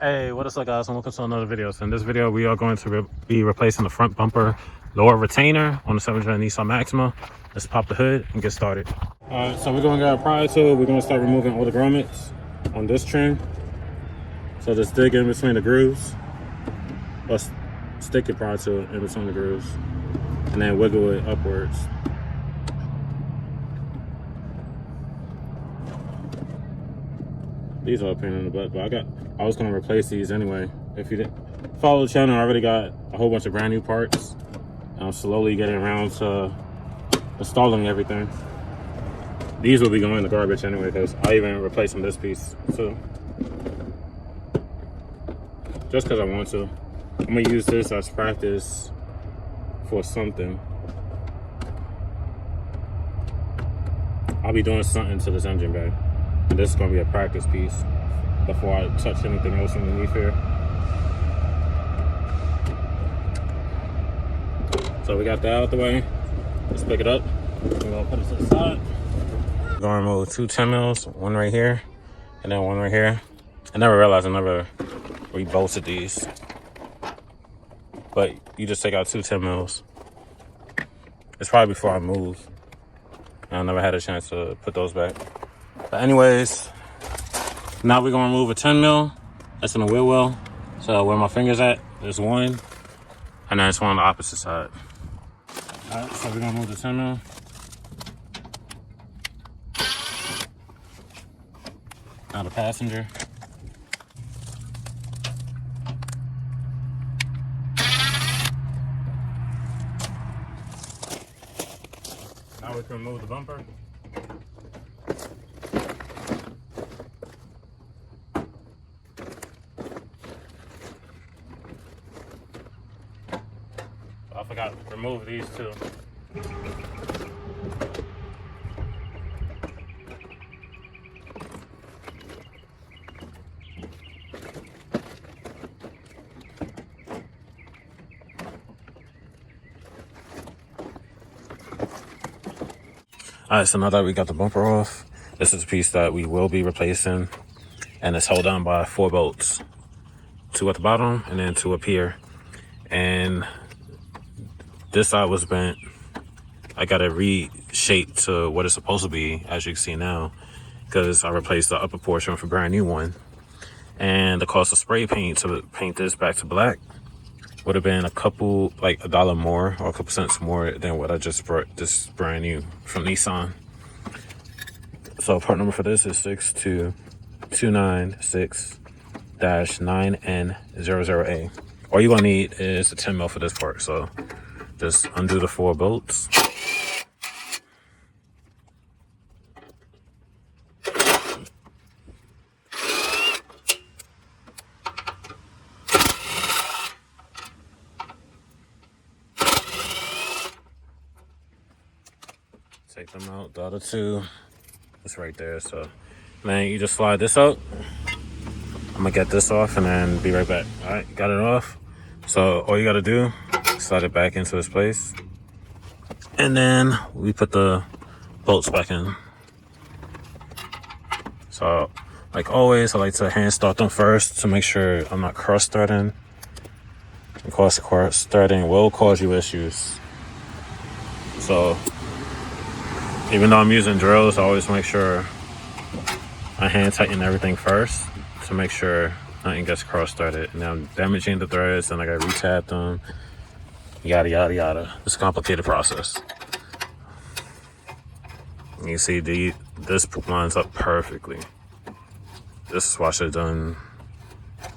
Hey, what is up guys, and welcome to another video. So in this video we are going to be replacing the front bumper lower retainer on the 7-gen Nissan Maxima. Let's pop the hood and get started. Alright, so we're going to grab a pry tool. We're going to start removing all the grommets on this trim. So just dig in between the grooves, or stick your pry tool in between the grooves, and then wiggle it upwards. These are a pain in the butt, but I was gonna replace these anyway. If you didn't follow the channel, I already got a whole bunch of brand new parts. I'm slowly getting around to installing everything. These will be going in the garbage anyway, because I even replacing this piece too. Just because I want to. I'm gonna use this as practice for something. I'll be doing something to this engine bay. And this is gonna be a practice piece before I touch anything else underneath here. So we got that out the way. Let's pick it up. We're gonna put it to the side. We're gonna remove two 10 mils, one right here, and then one right here. I never realized I never re-bolted these. But you just take out two 10 mils. It's probably before I move. I never had a chance to put those back. But anyways, now we're gonna remove a 10 mil. That's in the wheel well. So where my finger's at, there's one. And then it's one on the opposite side. All right, so we're gonna move the 10 mil. Now the passenger. Now we can remove the bumper. I forgot to remove these too. Alright, so now that we got the bumper off, this is a piece that we will be replacing, and it's held down by 4 bolts. 2 at the bottom and then 2 up here. And this side was bent. I got it reshaped to what it's supposed to be, as you can see now, because I replaced the upper portion with a brand new one. And the cost of spray paint to paint this back to black would have been like $1 more or a couple cents more than what I just brought this brand new from Nissan. So part number for this is 62296-9N00A. All you're gonna need is a 10 mil for this part. So just undo the 4 bolts. Take them out. The other 2, it's right there. So then you just slide this out. I'm gonna get this off and then be right back. All right, got it off. So all you gotta do, slide it back into its place. And then we put the bolts back in. So like always, I like to hand start them first to make sure I'm not cross threading. Of course, cross threading will cause you issues. So even though I'm using drills, I always make sure I hand tighten everything first to make sure nothing gets cross threaded. Now I'm damaging the threads and I gotta re-tab them. Yada yada yada. It's a complicated process. You see this lines up perfectly. This is what I should have done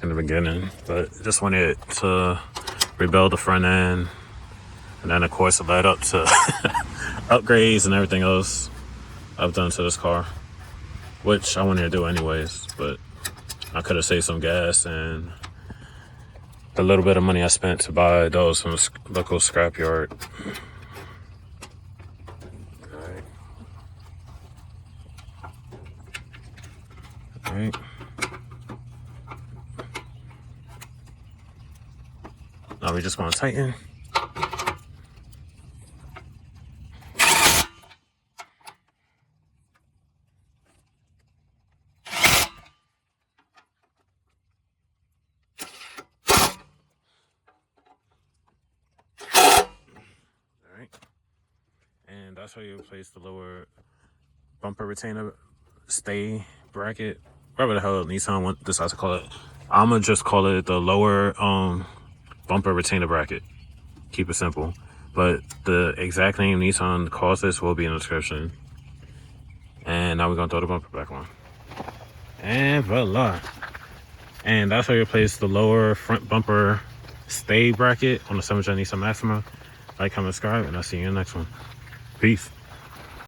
in the beginning, but just wanted to rebuild the front end, and then of course it led up to upgrades and everything else I've done to this car, which I wanted to do anyways, but I could have saved some gas and the little bit of money I spent to buy those from the local scrapyard. All right. Now we just want to tighten. that's how you replace the lower bumper retainer stay bracket, whatever the hell Nissan decides to call it. I'm gonna just call it the lower bumper retainer bracket. Keep it simple. But the exact name Nissan calls this will be in the description. And now we're gonna throw the bumper back on. And voila. And that's how you replace the lower front bumper stay bracket on the 7th gen Nissan Maxima. Like, comment, subscribe, and I'll see you in the next one. Peace.